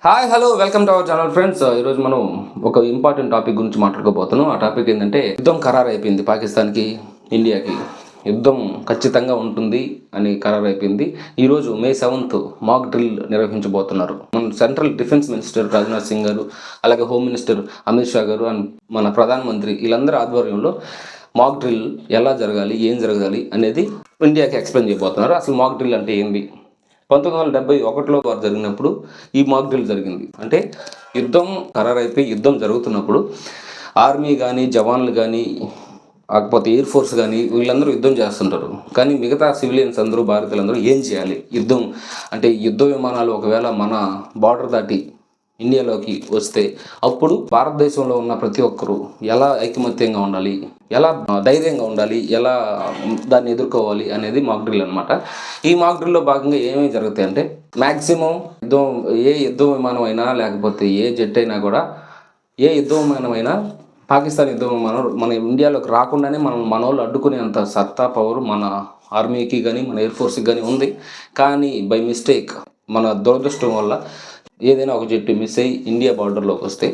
Hi hello welcome to our channel friends. ఈరోజు మనం ఒక ఇంపార్టెంట్ టాపిక్ గురించి మాట్లాడుకోబోతున్నాం. ఆ టాపిక్ ఏంటంటే యుద్ధం ఖరారు అయిపోయింది. పాకిస్తాన్కి ఇండియాకి యుద్ధం ఖచ్చితంగా ఉంటుంది అని ఖరారు అయిపోయింది. ఈరోజు May 7th మాక్ డ్రిల్ నిర్వహించబోతున్నారు. మన central defence minister Rajnath Singh garu, అలాగే హోమ్ మినిస్టర్ అమిత్ షా గారు అండ్ మన ప్రధానమంత్రి వీళ్ళందరి ఆధ్వర్యంలో మాక్ డ్రిల్ ఎలా జరగాలి, ఏం జరగాలి అనేది ఇండియాకి ఎక్స్ప్లెయిన్ చేయబోతున్నారు. అసలు మాక్ డ్రిల్ అంటే ఏంది? 1971లో వారు జరిగినప్పుడు ఈ మాక్ డ్రిల్ జరిగింది. అంటే యుద్ధం ఖరారైపోయి యుద్ధం జరుగుతున్నప్పుడు ఆర్మీ కానీ, జవాన్లు కానీ, కాకపోతే ఎయిర్ ఫోర్స్ కానీ వీళ్ళందరూ యుద్ధం చేస్తుంటారు. కానీ మిగతా సివిలియన్స్ అందరూ, భారతీయులందరూ ఏం చేయాలి? యుద్ధం అంటే యుద్ధ విమానాలు ఒకవేళ మన బార్డర్ దాటి ఇండియాలోకి వస్తే అప్పుడు భారతదేశంలో ఉన్న ప్రతి ఒక్కరూ ఎలా ఐకమత్యంగా ఉండాలి, ఎలా ధైర్యంగా ఉండాలి, ఎలా దాన్ని ఎదుర్కోవాలి అనేది మాక్ డ్రిల్ అనమాట. ఈ మాక్ డ్రిల్లో భాగంగా ఏమేమి జరుగుతాయి అంటే మ్యాక్సిమం ఏ యుద్ధ విమానం అయినా, లేకపోతే ఏ జెట్ అయినా కూడా, ఏ యుద్ధ విమానం అయినా పాకిస్తాన్ యుద్ధ విమానం మన ఇండియాలోకి రాకుండానే మన వాళ్ళు అడ్డుకునేంత సత్తా, పవర్ మన ఆర్మీకి కానీ, మన ఎయిర్ ఫోర్స్కి కానీ ఉంది. కానీ బై మిస్టేక్, మన దురదృష్టం వల్ల ఏదైనా ఒక జెట్ మిస్ అయ్యి ఇండియా బార్డర్లోకి వస్తే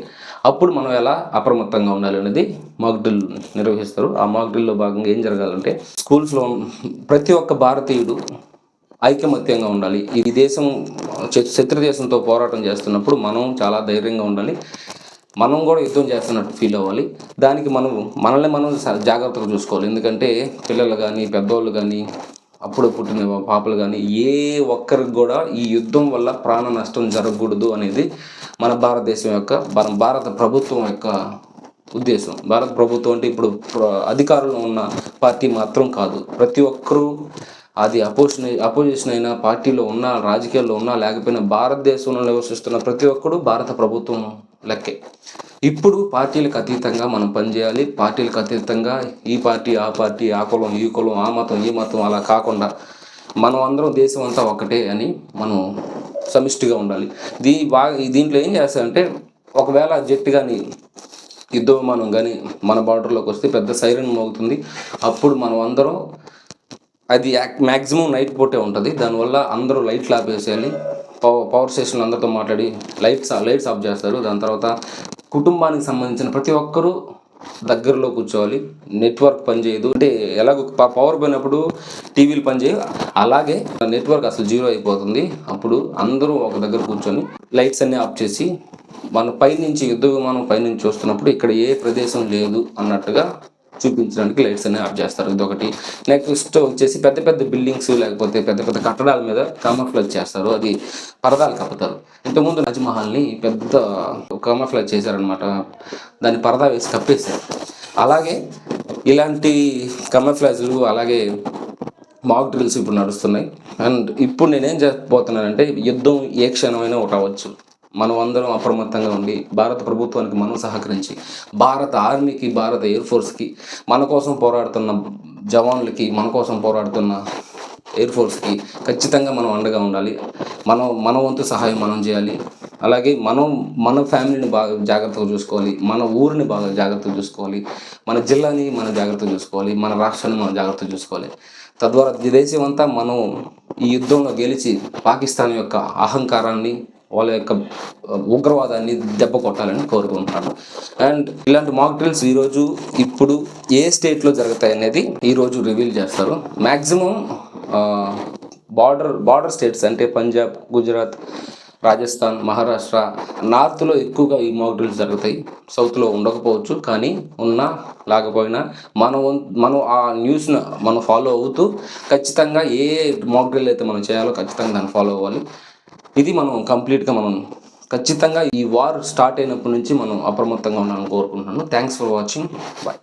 అప్పుడు మనం ఎలా అప్రమత్తంగా ఉండాలి అనేది మాక్ డ్రిల్ నిర్వహిస్తారు. ఆ మాక్ డ్రిల్లో భాగంగా ఏం జరగాలంటే స్కూల్స్లో ప్రతి ఒక్క భారతీయుడు ఐకమత్యంగా ఉండాలి. ఈ దేశం శత్రు దేశంతో పోరాటం చేస్తున్నప్పుడు మనం చాలా ధైర్యంగా ఉండాలి. మనం కూడా యుద్ధం చేస్తున్నట్టు ఫీల్ అవ్వాలి. దానికి మనల్ని మనం జాగ్రత్తగా చూసుకోవాలి. ఎందుకంటే పిల్లలు కానీ, పెద్దవాళ్ళు కానీ, అప్పుడు పుట్టిన పాపలు కానీ ఏ ఒక్కరికి కూడా ఈ యుద్ధం వల్ల ప్రాణ నష్టం జరగకూడదు అనేది మన భారతదేశం యొక్క, భారత ప్రభుత్వం యొక్క ఉద్దేశం. భారత ప్రభుత్వం అంటే ఇప్పుడు అధికారంలో ఉన్న పార్టీ మాత్రం కాదు. ప్రతి ఒక్కరూ, అది అపోజిషన్ అయినా, పార్టీలో ఉన్నా, రాజకీయాల్లో ఉన్నా, లేకపోయినా భారతదేశంలో నివసిస్తున్న ప్రతి ఒక్కరు భారత ప్రభుత్వం లెక్కే. ఇప్పుడు పార్టీలకు అతీతంగా మనం పనిచేయాలి. పార్టీలకు అతీతంగా ఈ పార్టీ, ఆ పార్టీ, ఆ కులం, ఈ కులం, ఆ మతం, ఈ మతం అలా కాకుండా మనం అందరం దేశం అంతా ఒకటే అని మనం సమిష్టిగా ఉండాలి. దీంట్లో ఏం చేస్తారంటే ఒకవేళ జెట్ కానీ, యుద్ధ విమానం కానీ మన బార్డర్లోకి వస్తే పెద్ద సైరన్ మోగుతుంది. అప్పుడు మనం అందరం, అది మ్యాక్సిమం నైట్ పూటే ఉంటుంది. దానివల్ల అందరూ లైట్లు ఆపేసేయాలి. పవర్ స్టేషన్లు అందరితో మాట్లాడి లైట్స్ ఆఫ్ చేస్తారు. దాని తర్వాత కుటుంబానికి సంబంధించిన ప్రతి ఒక్కరూ దగ్గరలో కూర్చోవాలి. నెట్వర్క్ పనిచేయదు. అంటే ఎలాగో పవర్ పోయినప్పుడు టీవీలు పనిచేయవు, అలాగే నెట్వర్క్ అసలు జీరో అయిపోతుంది. అప్పుడు అందరూ ఒక దగ్గర కూర్చొని లైట్స్ అన్నీ ఆఫ్ చేసి, మన పైనుంచి యుద్ధ విమానం పైనుంచి వస్తున్నప్పుడు ఇక్కడ ఏ ప్రదేశం లేదు అన్నట్టుగా చూపించడానికి లైట్స్ అన్ని ఆఫ్ చేస్తారు. ఇదొకటి. నెక్స్ట్ వచ్చేసి పెద్ద పెద్ద బిల్డింగ్స్, లేకపోతే పెద్ద పెద్ద కట్టడాల మీద కామఫ్లాజ్ చేస్తారు. అది పరదాలు కప్పుతారు. ఇంతకుముందు తాజ్మహల్ని పెద్ద కామఫ్లాజ్ చేశారనమాట. దాన్ని పరదా వేసి కప్పేశారు. అలాగే ఇలాంటి కామఫ్లాజ్లు, అలాగే మాక్ డ్రిల్స్ ఇప్పుడు నడుస్తున్నాయి. అండ్ ఇప్పుడు నేనేం చెప్పబోతున్నానంటే యుద్ధం ఏ క్షణమైనా ఒకటి అవ్వచ్చు. మనం అందరం అప్రమత్తంగా ఉండి, భారత ప్రభుత్వానికి మనం సహకరించి, భారత ఆర్మీకి, భారత ఎయిర్ ఫోర్స్కి, మన కోసం పోరాడుతున్న జవాన్లకి, మన కోసం పోరాడుతున్న ఎయిర్ ఫోర్స్కి ఖచ్చితంగా మనం అండగా ఉండాలి. మన వంతు సహాయం మనం చేయాలి. అలాగే మన ఫ్యామిలీని బాగా జాగ్రత్తగా చూసుకోవాలి. మన ఊరిని బాగా జాగ్రత్తగా చూసుకోవాలి. మన జిల్లాని మనం జాగ్రత్తగా చూసుకోవాలి. మన రాష్ట్రాన్ని మనం జాగ్రత్తగా చూసుకోవాలి. తద్వారా దేశం అంతా మనం ఈ యుద్ధంలో గెలిచి పాకిస్తాన్ యొక్క అహంకారాన్ని, వాళ్ళ యొక్క ఉగ్రవాదాన్ని దెబ్బ కొట్టాలని కోరుకుంటున్నాను. అండ్ ఇలాంటి మాక్ డ్రిల్స్ ఇప్పుడు ఏ స్టేట్లో జరుగుతాయి అనేది ఈరోజు రివీల్ చేస్తారు. మ్యాక్సిమం బార్డర్ స్టేట్స్ అంటే పంజాబ్, గుజరాత్, రాజస్థాన్, మహారాష్ట్ర, నార్త్లో ఎక్కువగా ఈ మాక్ డ్రిల్స్ జరుగుతాయి. సౌత్లో ఉండకపోవచ్చు. కానీ ఉన్నా లేకపోయినా మనం ఆ న్యూస్ను మనం ఫాలో అవుతూ ఖచ్చితంగా ఏ మాక్ డ్రిల్ అయితే మనం చేయాలో ఖచ్చితంగా దాన్ని ఫాలో అవ్వాలి. ఇది మనం కంప్లీట్గా ఖచ్చితంగా ఈ వార్ స్టార్ట్ అయినప్పటి నుంచి మనం అప్రమత్తంగా ఉండాలని కోరుకుంటున్నాను. Thanks for watching. బాయ్.